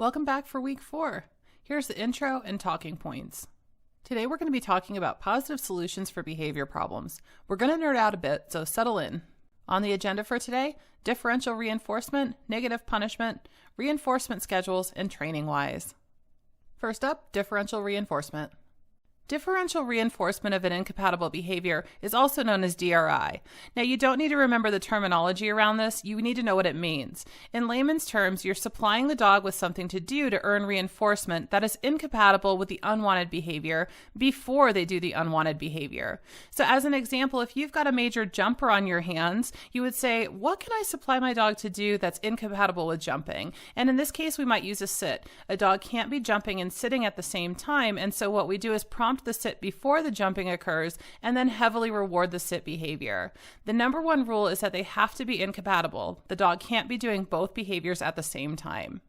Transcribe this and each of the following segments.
Welcome back for week 4. Here's the intro and talking points. Today we're going to be talking about positive solutions for behavior problems. We're going to nerd out a bit, so settle in. On the agenda for today, differential reinforcement, negative punishment, reinforcement schedules, and training wise. First up, differential reinforcement. Differential reinforcement of an incompatible behavior is also known as DRI. Now, you don't need to remember the terminology around this, you need to know what it means. In layman's terms, you're supplying the dog with something to do to earn reinforcement that is incompatible with the unwanted behavior before they do the unwanted behavior. So as an example, if you've got a major jumper on your hands, you would say, what can I supply my dog to do that's incompatible with jumping? And in this case, we might use a sit. A dog can't be jumping and sitting at the same time, and so what we do is prompt the sit before the jumping occurs and then heavily reward the sit behavior. The number one rule is that they have to be incompatible. The dog can't be doing both behaviors at the same time.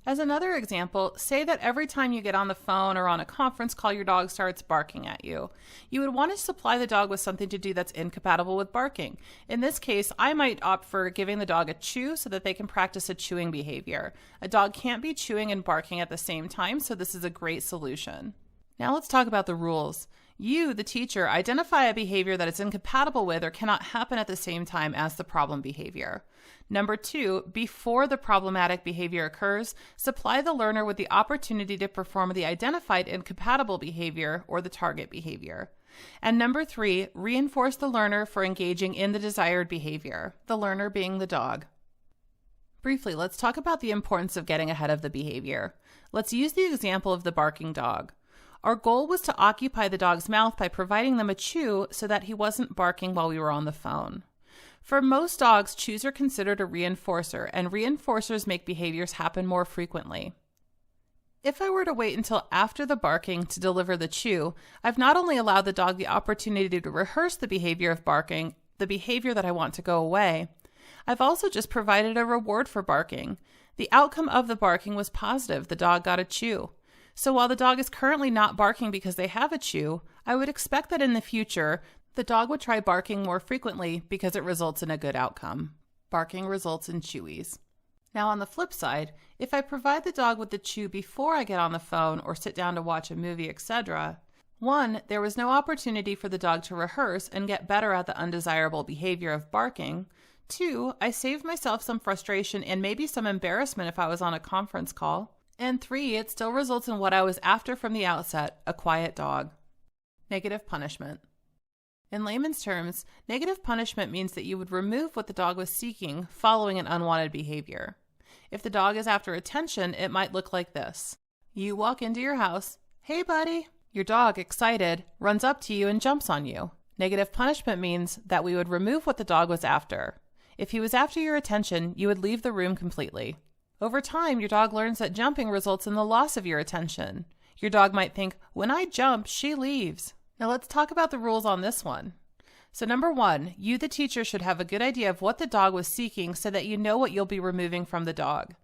As another example, say that every time you get on the phone or on a conference call, your dog starts barking at you. You would want to supply the dog with something to do that's incompatible with barking. In this case, I might opt for giving the dog a chew so that they can practice a chewing behavior. A dog can't be chewing and barking at the same time, so this is a great solution. Now let's talk about the rules. You, the teacher, identify a behavior that it's incompatible with or cannot happen at the same time as the problem behavior. Number 2, before the problematic behavior occurs, supply the learner with the opportunity to perform the identified incompatible behavior or the target behavior. And number 3, reinforce the learner for engaging in the desired behavior, the learner being the dog. Briefly, let's talk about the importance of getting ahead of the behavior. Let's use the example of the barking dog. Our goal was to occupy the dog's mouth by providing them a chew so that he wasn't barking while we were on the phone. For most dogs, chews are considered a reinforcer, and reinforcers make behaviors happen more frequently. If I were to wait until after the barking to deliver the chew, I've not only allowed the dog the opportunity to rehearse the behavior of barking, the behavior that I want to go away, I've also just provided a reward for barking. The outcome of the barking was positive. The dog got a chew. So while the dog is currently not barking because they have a chew, I would expect that in the future, the dog would try barking more frequently because it results in a good outcome. Barking results in chewies. Now on the flip side, if I provide the dog with the chew before I get on the phone or sit down to watch a movie, etc., 1, there was no opportunity for the dog to rehearse and get better at the undesirable behavior of barking. 2, I saved myself some frustration and maybe some embarrassment if I was on a conference call. And 3, it still results in what I was after from the outset, a quiet dog. Negative punishment. In layman's terms, negative punishment means that you would remove what the dog was seeking following an unwanted behavior. If the dog is after attention, it might look like this. You walk into your house, "Hey buddy!" Your dog, excited, runs up to you and jumps on you. Negative punishment means that we would remove what the dog was after. If he was after your attention, you would leave the room completely. Over time, your dog learns that jumping results in the loss of your attention. Your dog might think, when I jump, she leaves. Now let's talk about the rules on this one. So number 1, you, the teacher, should have a good idea of what the dog was seeking so that you know what you'll be removing from the dog.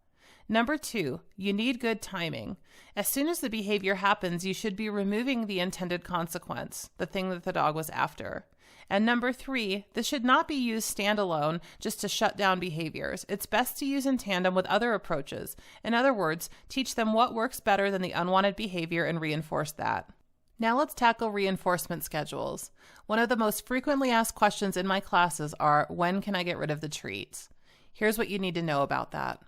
Number 2, you need good timing. As soon as the behavior happens, you should be removing the intended consequence, the thing that the dog was after. And number 3, this should not be used standalone just to shut down behaviors. It's best to use in tandem with other approaches. In other words, teach them what works better than the unwanted behavior and reinforce that. Now let's tackle reinforcement schedules. One of the most frequently asked questions in my classes are, when can I get rid of the treats? Here's what you need to know about that.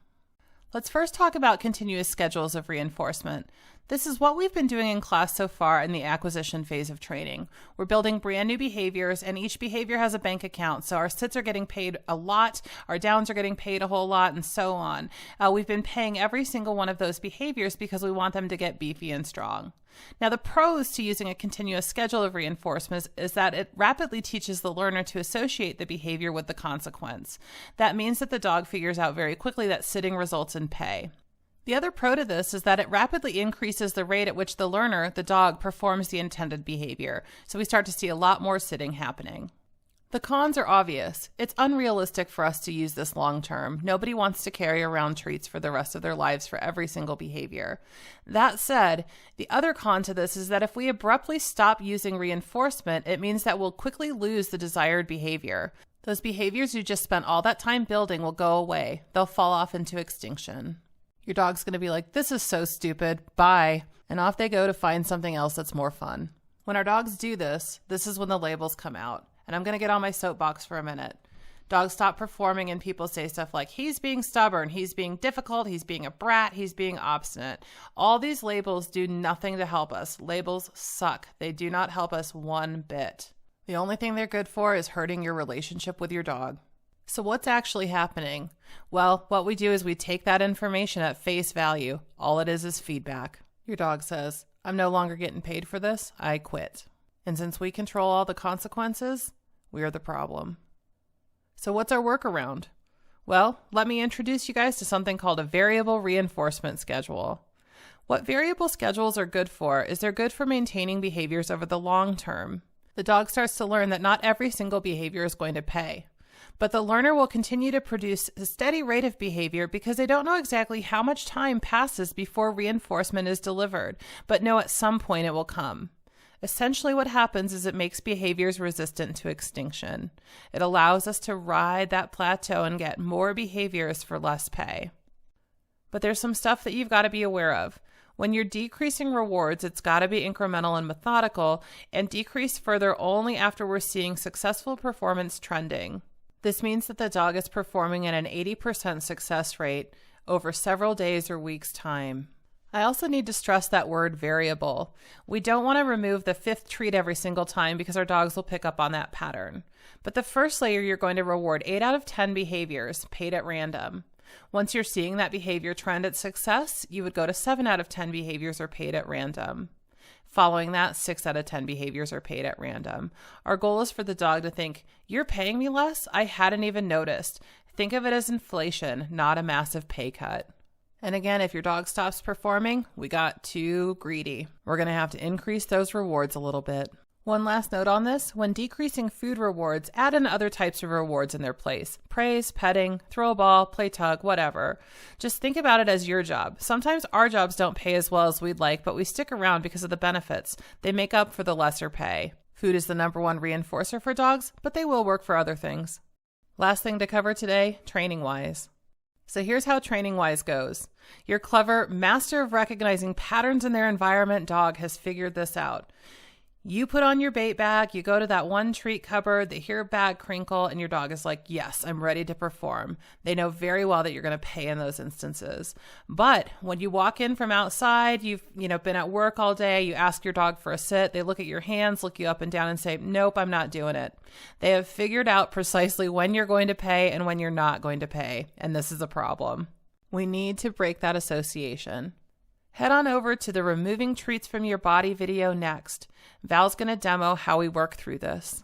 Let's first talk about continuous schedules of reinforcement. This is what we've been doing in class so far in the acquisition phase of training. We're building brand new behaviors, and each behavior has a bank account. So our sits are getting paid a lot, our downs are getting paid a whole lot, and so on. We've been paying every single one of those behaviors because we want them to get beefy and strong. Now, the pros to using a continuous schedule of reinforcements is that it rapidly teaches the learner to associate the behavior with the consequence. That means that the dog figures out very quickly that sitting results in pay. The other pro to this is that it rapidly increases the rate at which the learner, the dog, performs the intended behavior. So we start to see a lot more sitting happening. The cons are obvious. It's unrealistic for us to use this long term. Nobody wants to carry around treats for the rest of their lives for every single behavior. That said, the other con to this is that if we abruptly stop using reinforcement, it means that we'll quickly lose the desired behavior. Those behaviors you just spent all that time building will go away. They'll fall off into extinction. Your dog's going to be like, this is so stupid, bye. And off they go to find something else that's more fun. When our dogs do this, this is when the labels come out. And I'm going to get on my soapbox for a minute. Dogs stop performing and people say stuff like, he's being stubborn, he's being difficult, he's being a brat, he's being obstinate. All these labels do nothing to help us. Labels suck. They do not help us one bit. The only thing they're good for is hurting your relationship with your dog. So what's actually happening? Well, what we do is we take that information at face value. All it is feedback. Your dog says, I'm no longer getting paid for this. I quit. And since we control all the consequences, we are the problem. So what's our workaround? Well, let me introduce you guys to something called a variable reinforcement schedule. What variable schedules are good for is they're good for maintaining behaviors over the long term. The dog starts to learn that not every single behavior is going to pay. But the learner will continue to produce a steady rate of behavior because they don't know exactly how much time passes before reinforcement is delivered, but know at some point it will come. Essentially what happens is it makes behaviors resistant to extinction. It allows us to ride that plateau and get more behaviors for less pay. But there's some stuff that you've got to be aware of. When you're decreasing rewards, it's got to be incremental and methodical, and decrease further only after we're seeing successful performance trending. This means that the dog is performing at an 80% success rate over several days or weeks' time. I also need to stress that word variable. We don't want to remove the fifth treat every single time because our dogs will pick up on that pattern. But the first layer, you're going to reward 8 out of 10 behaviors paid at random. Once you're seeing that behavior trend at success, you would go to 7 out of 10 behaviors are paid at random. Following that, 6 out of 10 behaviors are paid at random. Our goal is for the dog to think, you're paying me less? I hadn't even noticed. Think of it as inflation, not a massive pay cut. And again, if your dog stops performing, we got too greedy. We're going to have to increase those rewards a little bit. One last note on this, when decreasing food rewards, add in other types of rewards in their place. Praise, petting, throw a ball, play tug, whatever. Just think about it as your job. Sometimes our jobs don't pay as well as we'd like, but we stick around because of the benefits. They make up for the lesser pay. Food is the #1 reinforcer for dogs, but they will work for other things. Last thing to cover today, training-wise. So here's how training-wise goes. Your clever master of recognizing patterns in their environment dog has figured this out. You put on your bait bag, you go to that one treat cupboard, they hear a bag crinkle, and your dog is like, yes, I'm ready to perform. They know very well that you're going to pay in those instances. But when you walk in from outside, you've been at work all day, you ask your dog for a sit, they look at your hands, look you up and down and say, nope, I'm not doing it. They have figured out precisely when you're going to pay and when you're not going to pay, and this is a problem. We need to break that association. Head on over to the Removing Treats from Your Body video next. Val's going to demo how we work through this.